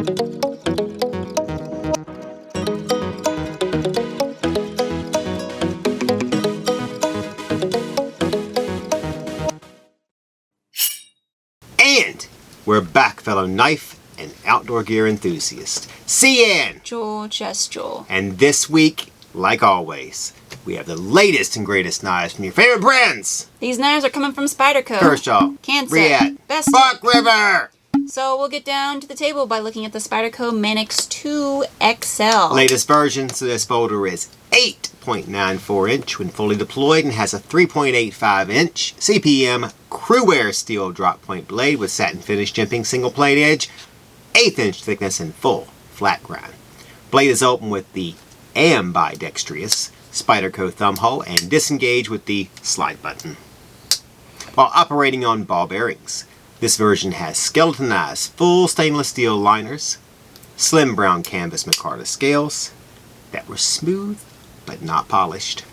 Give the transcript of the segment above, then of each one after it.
And we're back, fellow knife and outdoor gear enthusiasts. CN! Joel, just Joel. And this week, like always, we have the latest and greatest knives from your favorite brands. These knives are coming from Spyderco, Kershaw, Kansept, Reate, Bestech, Bark River. So we'll get down to the table by looking at the Spyderco Manix 2 XL. Latest version, so this folder is 8.94 inch when fully deployed and has a 3.85 inch CPM CruWear steel drop point blade with satin finish jimping single plate edge, 1/8 inch thickness and full flat grind. Blade is open with the ambidextrous Spyderco thumb hole and disengage with the slide button. While operating on ball bearings, this version has skeletonized full stainless steel liners, slim brown canvas micarta scales that were smooth but not polished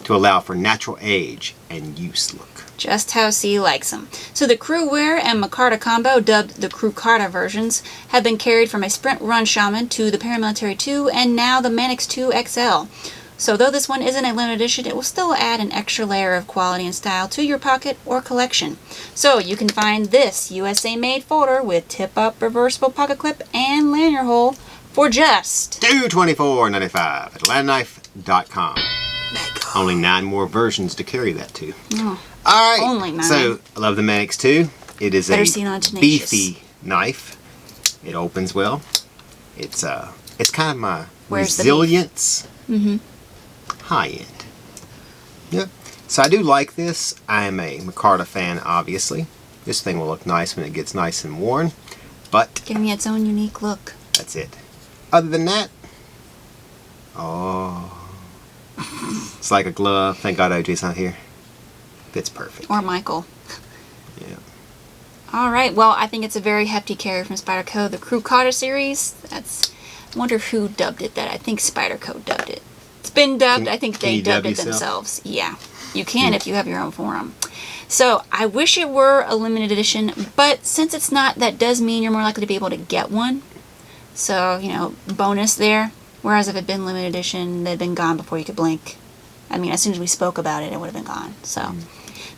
to allow for natural age and use look. Just how C likes them. So the CruWear and micarta combo, dubbed the CruCarta versions, have been carried from a Sprint Run Shaman to the Paramilitary 2 and now the Manix 2 XL. So though this one isn't a limited edition, it will still add an extra layer of quality and style to your pocket or collection. So you can find this USA-made folder with tip-up reversible pocket clip and lanyard hole for just $224.95 at landknife.com. Only 9 more versions to carry that to. Oh, Alright, only 9. So I love the Manix 2. It is Better a seen on Tenacious. beefy knife. It opens well. It's kind of my Where's resilience high end. Yep. So I do like this. I am a micarta fan, obviously. This thing will look nice when it gets nice and worn, but giving its own unique look. that's it. Other than that, oh, it's like a glove. Thank God OJ's not here. Fits perfect. Or Michael. Yeah. Alright, well, I think it's a very hefty carry from Spyderco. The CruCarta series, I wonder who dubbed it that. I think Spyderco dubbed it. It's been dubbed. I think they dubbed it themselves. Yeah, you can if you have your own forum. So I wish it were a limited edition, but since it's not, that does mean you're more likely to be able to get one. So, you know, bonus there. Whereas if it had been limited edition, they'd been gone before you could blink. I mean, as soon as we spoke about it, it would have been gone. So,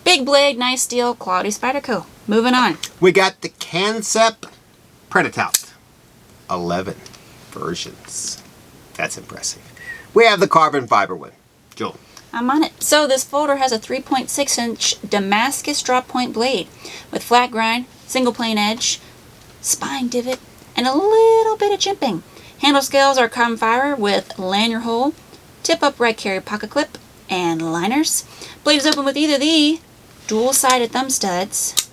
big blade, nice steel, quality Spyderco. Moving on. We got the Kansept Pretatout. 11 versions. That's impressive. We have the carbon fiber one. Joel. I'm on it. So this folder has a 3.6 inch Damascus drop point blade with flat grind, single plane edge, spine divot, and a little bit of jimping. Handle scales are carbon fiber with lanyard hole, tip upright carry pocket clip, and liners. Blade is open with either the dual-sided thumb studs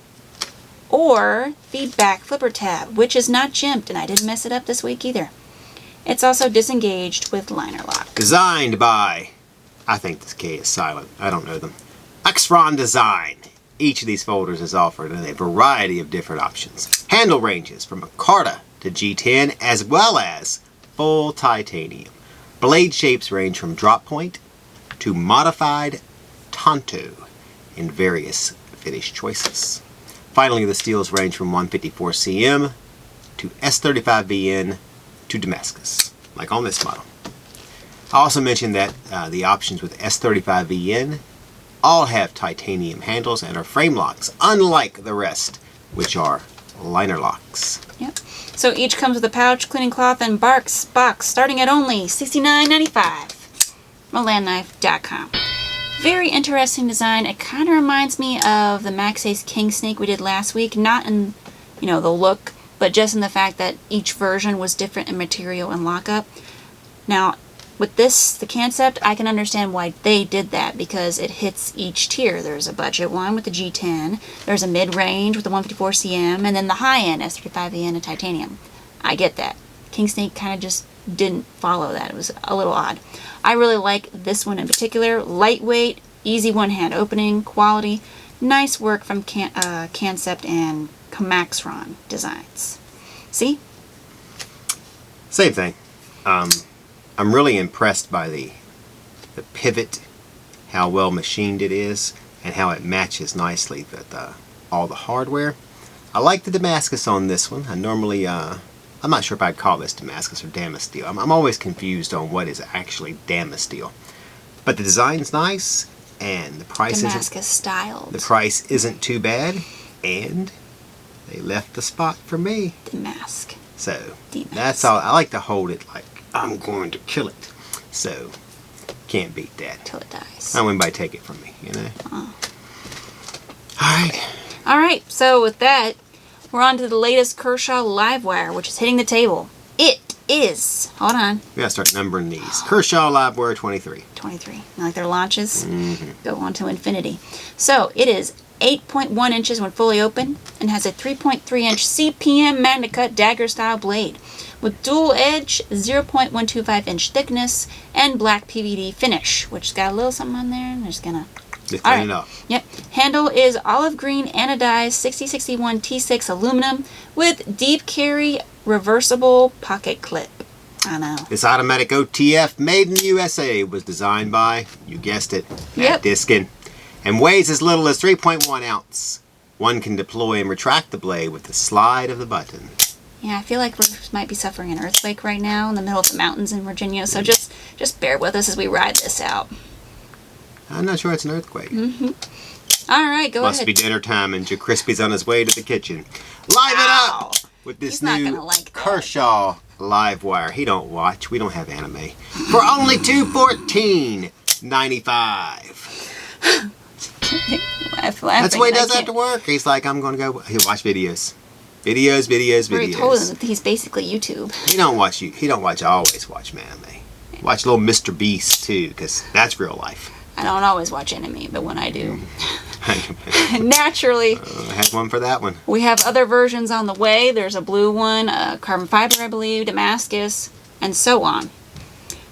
or the back flipper tab, which is not jimped, and I didn't mess it up this week either. It's also disengaged with liner lock. Designed by, I think this K is silent, I don't know them, Xron Design. Each of these folders is offered in a variety of different options. Handle ranges from micarta to G10 as well as full titanium. Blade shapes range from drop point to modified tanto in various finish choices. Finally, the steels range from 154 cm to S35VN to Damascus, like on this model. I also mentioned that the options with S35VN all have titanium handles and are frame locks, unlike the rest, which are liner locks. Yep. So each comes with a pouch, cleaning cloth, and box starting at only $69.95 from landknife.com. Very interesting design. It kind of reminds me of the Max Ace King Snake we did last week, not in, you know, the look, but just in the fact that each version was different in material and lockup. Now, with this, the Kansept, I can understand why they did that, because it hits each tier. There's a budget one with the G10, there's a mid-range with the 154 cm, and then the high-end S35VN and titanium. I get that. King Snake kind of just didn't follow that. It was a little odd. I really like this one in particular. Lightweight, easy one-hand opening, quality, nice work from Kansept and Maxron Designs. See? Same thing. I'm really impressed by the pivot, how well machined it is, and how it matches nicely with all the hardware. I like the Damascus on this one. I normally I'm not sure if I'd call this Damascus or Damascus steel. I'm always confused on what is actually Damascus steel. But the design's nice, and the price Damascus styled. The price isn't too bad, and they left the spot for me. Damask. So Damask. That's all. I like to hold it like I'm going to kill it. So can't beat that. Till it dies. I wouldn't anybody take it from me, you know. All right. So with that, we're on to the latest Kershaw Livewire, which is hitting the table. It is. Hold on. We gotta start numbering these. Kershaw Livewire 23. 23. Like their launches go on to infinity. So it is 8.1 inches when fully open and has a 3.3 inch CPM MagnaCut dagger style blade with dual edge, 0.125 inch thickness, and black PVD finish, which got a little something on there. I'm just gonna clean it up. Yep. Handle is olive green anodized 6061 T6 aluminum with deep carry reversible pocket clip. I know. This automatic OTF made in the USA was designed by, you guessed it, Matt Diskin, and weighs as little as 3.1 ounce. One can deploy and retract the blade with the slide of the button. Yeah, I feel like we might be suffering an earthquake right now in the middle of the mountains in Virginia, so just bear with us as we ride this out. I'm not sure it's an earthquake. All right, go ahead. Must be dinner time, and Joe Crispy's on his way to the kitchen. Live it up with this new Kershaw Livewire. He don't watch. We don't have anime. For only $214.95. That's the way he does after work. He's like, I'm going to go. He'll watch videos. Videos. We told him that he's basically YouTube. He don't watch always watch anime. Watch little Mr. Beast too, because that's real life. I don't always watch anime, but when I do, naturally, I had one for that one. We have other versions on the way. There's a blue one, a carbon fiber, I believe, Damascus, and so on.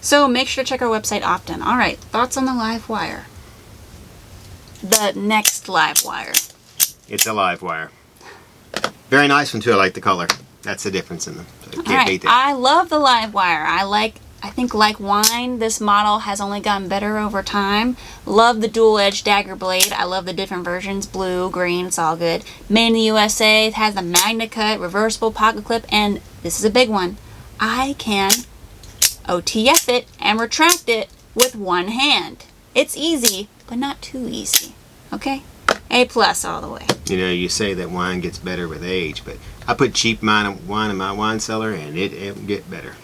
So make sure to check our website often. All right, thoughts on the Livewire? The next Livewire. It's a Livewire. Very nice one too. I like the color. That's the difference in them. So you can't beat that. I love the Livewire. I think like wine, this model has only gotten better over time. Love the dual edge dagger blade. I love the different versions, blue, green, it's all good. Made in the USA, it has the MagnaCut, reversible pocket clip, and this is a big one. I can OTF it and retract it with one hand. It's easy, but not too easy. Okay? A+ all the way. You know, you say that wine gets better with age, but I put cheap wine in my wine cellar and it will get better.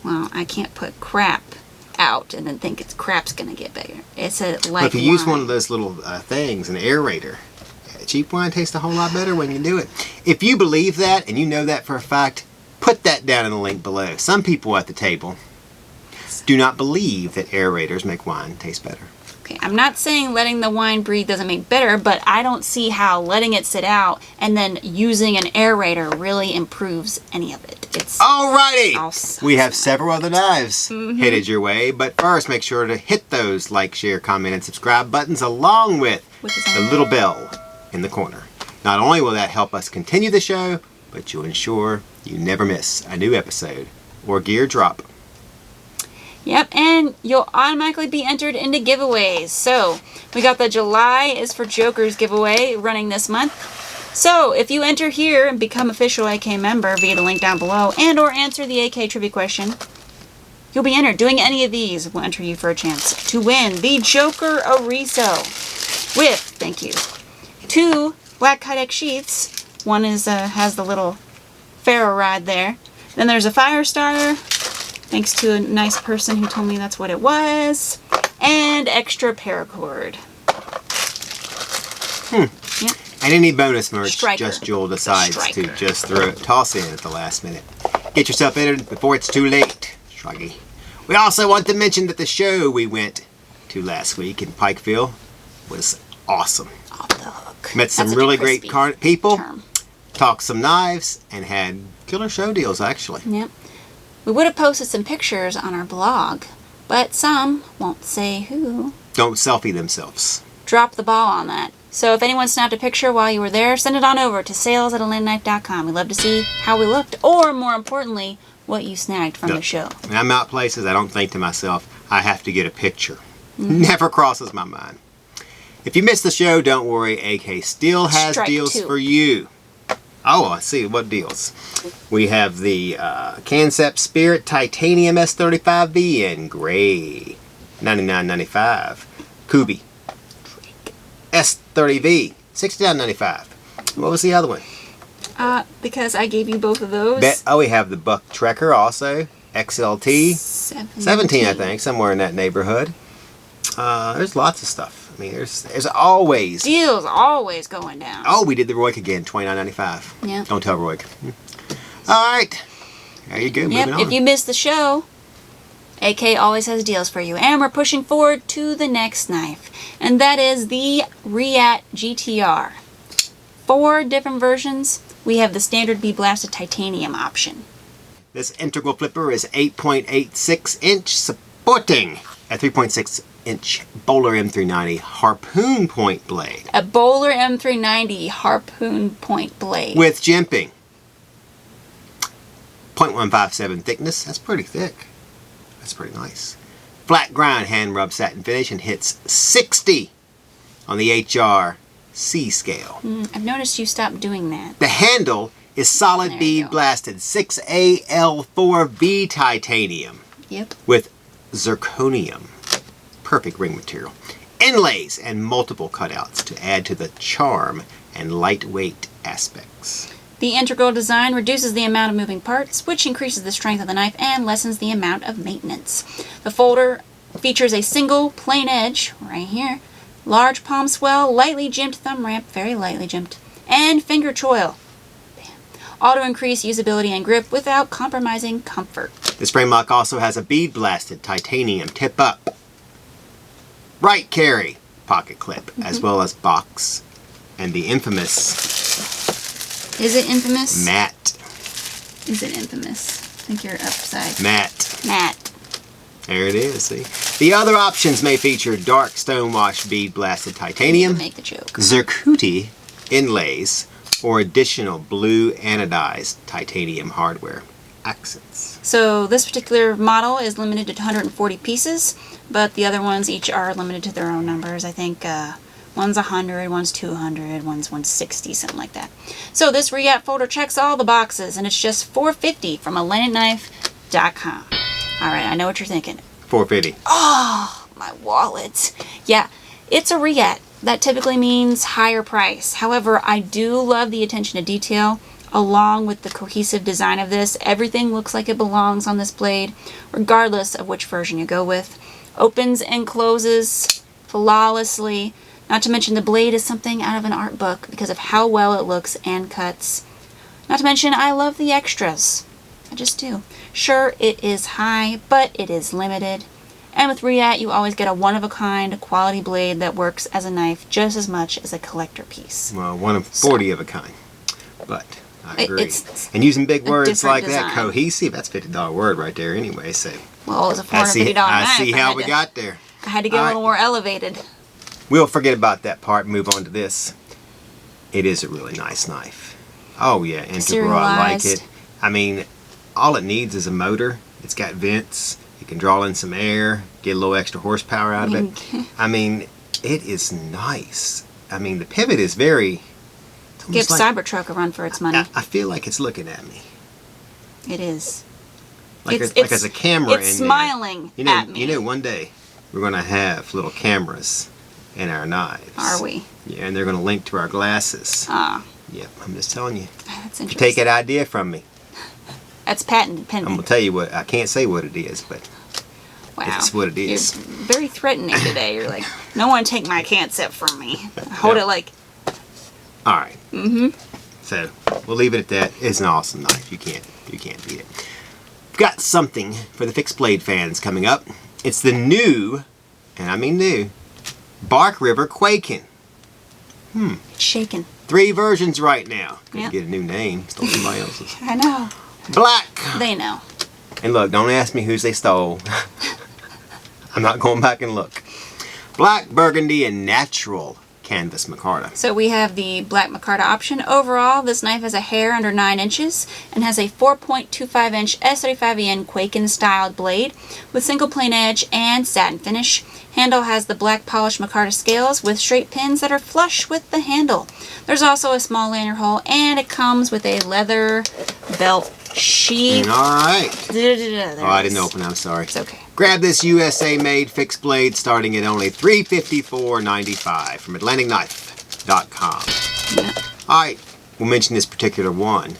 Well, I can't put crap out and then think crap's going to get better. It's a like But if you use one of those little things, an aerator, cheap wine tastes a whole lot better when you do it. If you believe that and you know that for a fact, put that down in the link below. Some people at the table do not believe that aerators make wine taste better. Okay, I'm not saying letting the wine breathe doesn't make better, but I don't see how letting it sit out and then using an aerator really improves any of it. Alrighty! We have several other knives headed your way, but first make sure to hit those like, share, comment, and subscribe buttons along with the little bell in the corner. Not only will that help us continue the show, but you'll ensure you never miss a new episode or gear drop. Yep, and you'll automatically be entered into giveaways. So, we got the July is for Jokers giveaway running this month. So, if you enter here and become official AK member via the link down below and or answer the AK trivia question, you'll be entered. Doing any of these will enter you for a chance to win the Joker Ariso with, thank you, 2 black Kydex sheaths. One is has the little ferro rod there. Then there's a fire starter. Thanks to a nice person who told me that's what it was. And extra paracord. Yep. And any bonus merch, Just Jewel decides to just toss in at the last minute. Get yourself entered before it's too late, Shruggy. We also want to mention that the show we went to last week in Pikeville was awesome. Off the hook. Met some really great people, talked some knives, and had killer show deals, actually. Yep. We would have posted some pictures on our blog, but some, won't say who, don't selfie themselves. Drop the ball on that. So if anyone snapped a picture while you were there, send it on over to sales@atlantackknife.com. We'd love to see how we looked, or more importantly, what you snagged from the show. When I'm out places, I don't think to myself, I have to get a picture. Never crosses my mind. If you missed the show, don't worry. AK still has deals for you. Oh, I see. What deals? We have the Kansept Spirit Titanium S35VN Gray, $99.95. Kubi S30V, $69.95. What was the other one? Because I gave you both of those. We have the Buck Trekker also, XLT, 17 I think, somewhere in that neighborhood. There's lots of stuff. I mean, there's always deals always going down. Oh, we did the Roik again, $29.95. Yeah. Don't tell Roik. All right, there you go. Yep. Moving on. If you missed the show, AK always has deals for you, and we're pushing forward to the next knife, and that is the Reate GTR. 4 different versions. We have the standard bead blasted titanium option. This integral flipper is 8.86 inch, supporting a 3.6-inch Bowler M390 harpoon point blade. A Bowler M390 harpoon point blade. With jimping. 0.157 thickness. That's pretty thick. That's pretty nice. Flat grind hand rub satin finish and hits 60 on the HRC scale. I've noticed you stopped doing that. The handle is solid There you bead go. blasted 6AL4V titanium. Yep. With zirconium. Perfect ring material. Inlays and multiple cutouts to add to the charm and lightweight aspects. The integral design reduces the amount of moving parts, which increases the strength of the knife and lessens the amount of maintenance. The folder features a single plain edge, right here, large palm swell, lightly jimped thumb ramp, very lightly jimped, and finger choil. Auto increase usability and grip without compromising comfort. This Framelock also has a bead blasted titanium tip up right carry pocket clip, as well as box and the infamous Is it infamous? matte. Is it infamous? I think you're upside. Matte. There it is, see? The other options may feature dark stonewash bead blasted titanium, Make the joke. zircuti inlays, or additional blue anodized titanium hardware accents. So this particular model is limited to 140 pieces, but the other ones each are limited to their own numbers. I think one's 100, one's 200, one's 160, something like that. So this Reate folder checks all the boxes, and it's just $4.50 from AtlanticKnife.com. All right, I know what you're thinking. $4.50. Oh, my wallet. Yeah, it's a Reate. That typically means higher price. However, I do love the attention to detail. Along with the cohesive design of this, everything looks like it belongs on this blade, regardless of which version you go with. Opens and closes flawlessly. Not to mention the blade is something out of an art book because of how well it looks and cuts. Not to mention, I love the extras. I just do. Sure, it is high, but it is limited. And with Reate, you always get a one-of-a-kind quality blade that works as a knife just as much as a collector piece. Well, one of 40 of a kind. But I agree. It's and using big words different like that, design. cohesive, that's a $50 word right there anyway. So Well, it was a I $450 see, knife. I see how had we to- got there. I had to get a little more elevated. We'll forget about that part and move on to this. It is a really nice knife. Oh yeah, integral, I like Serialized. it. I mean, all it needs is a motor. It's got vents. You can draw in some air, get a little extra horsepower out of it. I mean, it is nice. I mean, the pivot is very... Give Cybertruck a run for its money. I feel like it's looking at me. It is. Like It's- there's a camera in there. It's smiling at me. You know, one day we're going to have little cameras in our knives. Are we? Yeah, and they're going to link to our glasses. Ah, Yep, I'm just telling you. that's You interesting. take that idea from me. That's patent I'm pending. going to tell you what, I can't say what it is, but Wow. it's what it is. You're very threatening today. You're like, no one take my Kansept from me. Hold Yeah. it like, all right. Mm-hmm. So, we'll leave it at that. It's an awesome knife. You can't beat it. We've got something for the fixed blade fans coming up. It's the new, and I mean new, Bark River Kwaiken. it's shaking. 3 versions right now. Could Yep. get a new name. Stole somebody else's. I know. Black. They know. And look, don't ask me whose they stole. I'm not going back and look. Black, burgundy, and natural canvas micarta. So we have the black micarta option. Overall, this knife has a hair under 9 inches and has a 4.25 inch S35VN Kwaiken styled blade with single plane edge and satin finish. Handle has the black polished micarta scales with straight pins that are flush with the handle. There's also a small lanyard hole, and it comes with a leather belt sheath. Alright. Oh, I didn't open it, I'm sorry. It's okay. Grab this USA made fixed blade starting at only $354.95 from AtlanticKnife.com. Yeah. Alright, we'll mention this particular one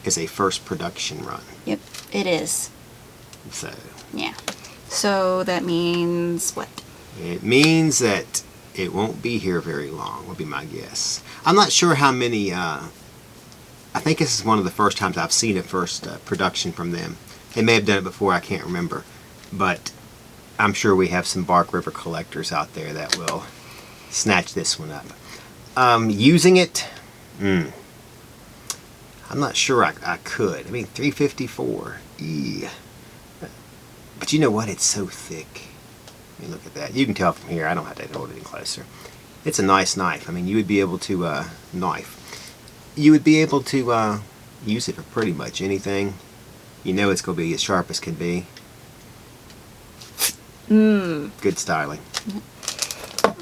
is a first production run. Yep, it is. So, Yeah. So that means what? it means that it won't be here very long, would be my guess. I'm not sure how many, I think this is one of the first times I've seen a first production from them. They may have done it before, I can't remember. But I'm sure we have some Bark River collectors out there that will snatch this one up. Using it, I'm not sure I could. I mean, $354. But you know what? It's so thick. I mean, look at that. You can tell from here. I don't have to hold it any closer. It's a nice knife. I mean, you would be able to You would be able to use it for pretty much anything. You know it's going to be as sharp as can be. Good styling.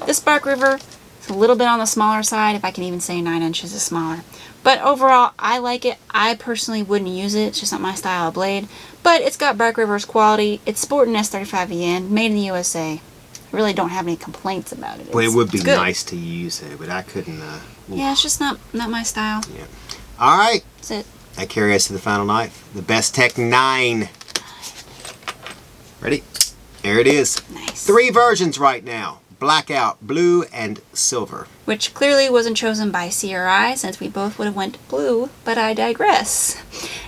This Bark River is a little bit on the smaller side, if I can even say 9 inches is smaller. But overall, I like it. I personally wouldn't use it. It's just not my style of blade. But it's got Bark River's quality. It's sporting S35VN, made in the USA. I really don't have any complaints about it. Well, it would be good. nice to use it, but I couldn't. Yeah, it's just not my style. Yeah. All right. That's it. That carries us to the final knife, the Bestech 9. Ready? There it is. Nice. 3 versions right now: blackout, blue, and silver. Which clearly wasn't chosen by CRI, since we both would have went blue, but I digress.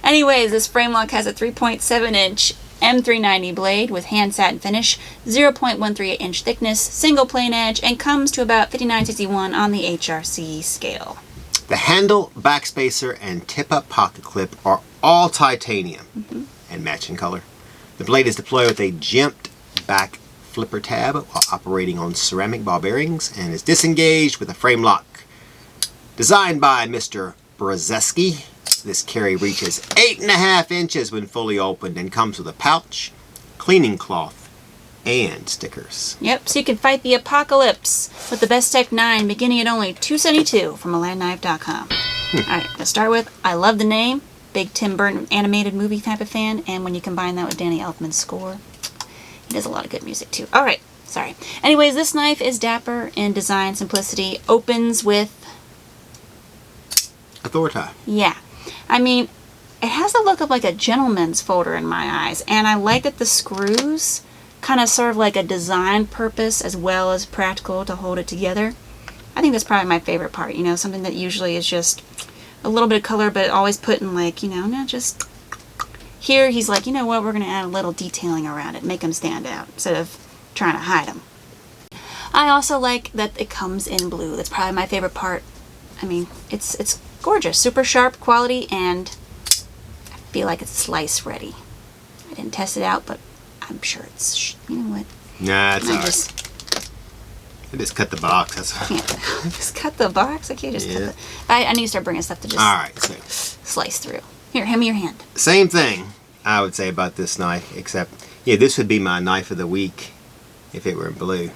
Anyways, this Framelock has a 3.7 inch M390 blade with hand satin finish, 0.13 inch thickness, single plane edge, and comes to about 59.61 on the HRC scale. The handle, backspacer, and tip-up pocket clip are all titanium and matching color. The blade is deployed with a jimped back flipper tab while operating on ceramic ball bearings and is disengaged with a frame lock. Designed by Mr. Brzezinski, this carry reaches 8.5 inches when fully opened and comes with a pouch, cleaning cloth, and stickers. Yep, so you can fight the apocalypse with the Bestech 9 beginning at only $272 from AtlanticKnife.com. Alright, to start with, I love the name. Big Tim Burton animated movie type of fan, and when you combine that with Danny Elfman's score, he does a lot of good music too. Alright, sorry. Anyways, this knife is dapper in design simplicity. Opens with... Authority. Yeah. I mean, it has the look of like a gentleman's folder in my eyes, and I like that the screws kind of serve like a design purpose as well as practical to hold it together. I think that's probably my favorite part, you know, something that usually is just a little bit of color, but always put in like, you know, not just... Here he's like, you know what, we're going to add a little detailing around it, make them stand out instead of trying to hide them. I also like that it comes in blue. That's probably my favorite part. I mean, it's gorgeous, super sharp quality, and I feel like it's slice ready. I didn't test it out, but I'm sure it's, you know what? Nah, it's I alright. I just cut the box. That's all. Can't just cut the box. I can't just Yeah. cut the... I need to start bringing stuff to just Alright, so slice through. Here, hand me your hand. same thing I would say about this knife, except, yeah, this would be my knife of the week if it were in blue.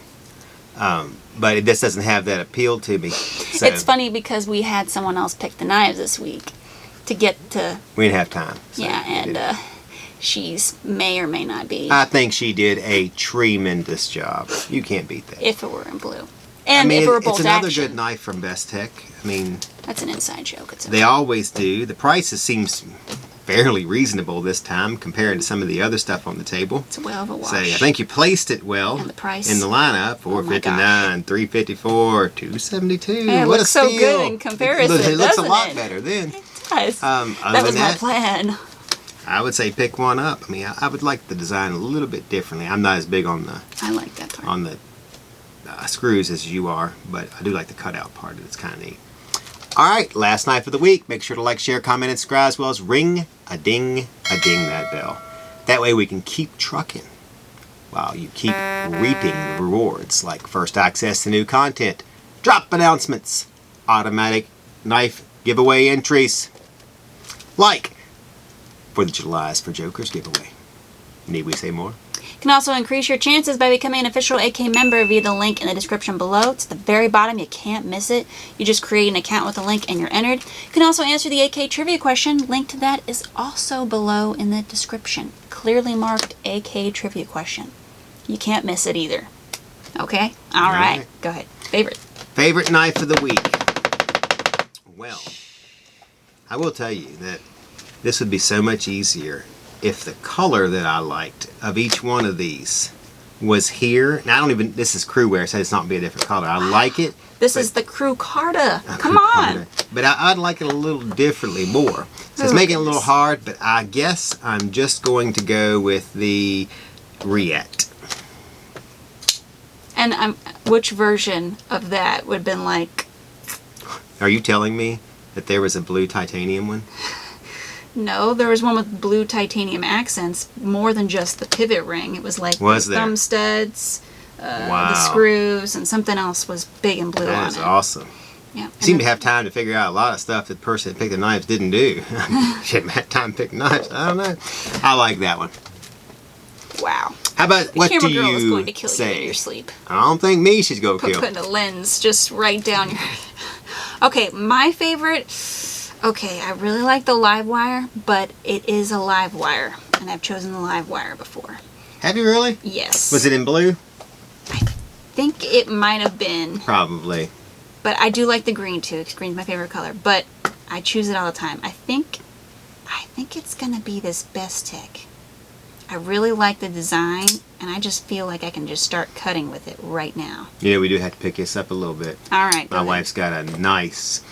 But this doesn't have that appeal to me. So It's funny because we had someone else pick the knives this week to get to... we didn't have time. So Yeah, we didn't. and she's may or may not be... I think she did a tremendous job. You can't beat that. if it were in blue. And I mean, if it were bolt it's another action. good knife from Bestech. I mean, That's an inside joke. It's they always do. The prices seems fairly reasonable this time compared to some of the other stuff on the table. It's a well of a wash. So I think you placed it well And the price. in the lineup. Oh my $459, $354, $272. Hey, it what looks a so steal. good in comparison, It looks a doesn't lot it? better then. It does. Other that was than my that, plan. I would say pick one up. I mean, I would like the design a little bit differently. I'm not as big on the I like that part. screws as you are, but I do like the cutout part of it. It's kind of neat. Alright, last knife of the week. Make sure to like, share, comment, and subscribe, as well as ring a ding that bell. That way we can keep trucking while you keep reaping the rewards, like first access to new content, drop announcements, automatic knife giveaway entries, like for the July's for Jokers giveaway. Need we say more? You can also increase your chances by becoming an official AK member via the link in the description below. It's at the very bottom. You can't miss it. You just create an account with the link and you're entered. You can also answer the AK trivia question. Link to that is also below in the description. Clearly marked AK trivia question. You can't miss it either. Okay? All right. Go ahead. Favorite knife of the week. Well, I will tell you that this would be so much easier if the color that I liked of each one of these was here. Now, this is CruWear, so it's not be a different color. I like it. This is the CruCarta. Come on. But I'd like it a little differently more. So it's making it a little hard, but I guess I'm just going to go with the Reate. And which version of that would have been like... Are you telling me that there was a blue titanium one? No, there was one with blue titanium accents, more than just the pivot ring. It was like the thumb studs, the screws, and something else was big and blue on it. That is awesome. Yeah. You seem to have time to figure out a lot of stuff that the person that picked the knives didn't do. Shouldn't have time to pick knives. I don't know. I like that one. Wow. How about what do you say? The camera girl is going to kill you in your sleep. I don't think me she's going to kill. Putting a lens just right down your... Okay, my favorite... Okay, I really like the Livewire, but it is a Livewire, and I've chosen the Livewire before. Have you really? Yes. Was it in blue? I think it might have been. Probably. But I do like the green too, because green's my favorite color. But I choose it all the time. I think it's gonna be this Bestech. I really like the design, and I just feel like I can just start cutting with it right now. Yeah, we do have to pick this up a little bit. All right. My wife's got a nice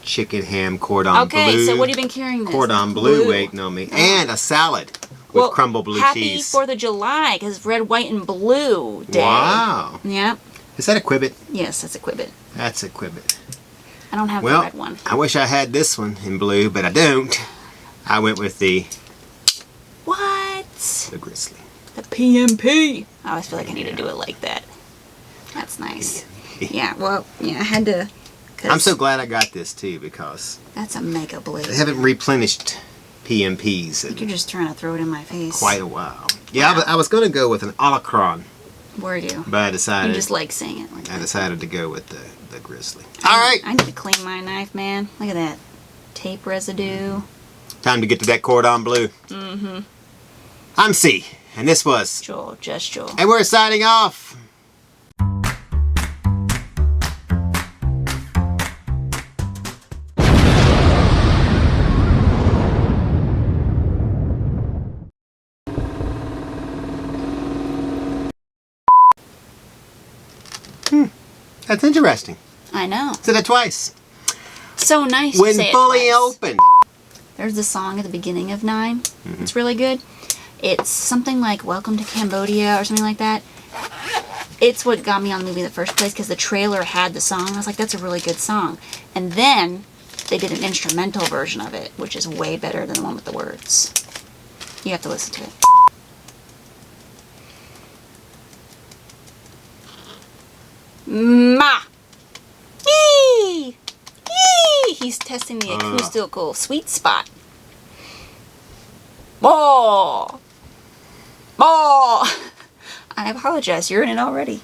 chicken ham cordon bleu. Okay, so what have you been carrying this? Cordon bleu waiting on me. And a salad with crumble blue cheese. Happy 4th of July, because red, white, and blue day. Wow. Yep. Is that a Quibbit? Yes, that's a Quibbit. That's a Quibbit. I don't have the red one. I wish I had this one in blue, but I don't. I went with the... What? The Grizzly. The PMP. I always feel like I need to do it like that. That's nice. Yeah, well, yeah, I had to... I'm so glad I got this too, because... That's a mega blade. They haven't replenished PMPs in You're just trying to throw it in my face. quite a while. Yeah, wow. I was going to go with an Alacron. Were you? But I decided... You just like saying it like that. I decided to go with the Grizzly. All right. I need to clean my knife, man. Look at that. Tape residue. Time to get to that cordon bleu. Mm-hmm. I'm C, and this was... Joel, just Joel. And we're signing off. That's interesting. I know. Said it twice. So nice when to say fully it twice. open. There's the song at the beginning of 9. Mm-hmm. It's really good. It's something like Welcome to Cambodia or something like that. It's what got me on the movie in the first place, because the trailer had the song. I was like, that's a really good song. And then they did an instrumental version of it, which is way better than the one with the words. You have to listen to it. Ma! Yee! Yee! He's testing the acoustical sweet spot. Oh! Oh! I apologize, you're in it already.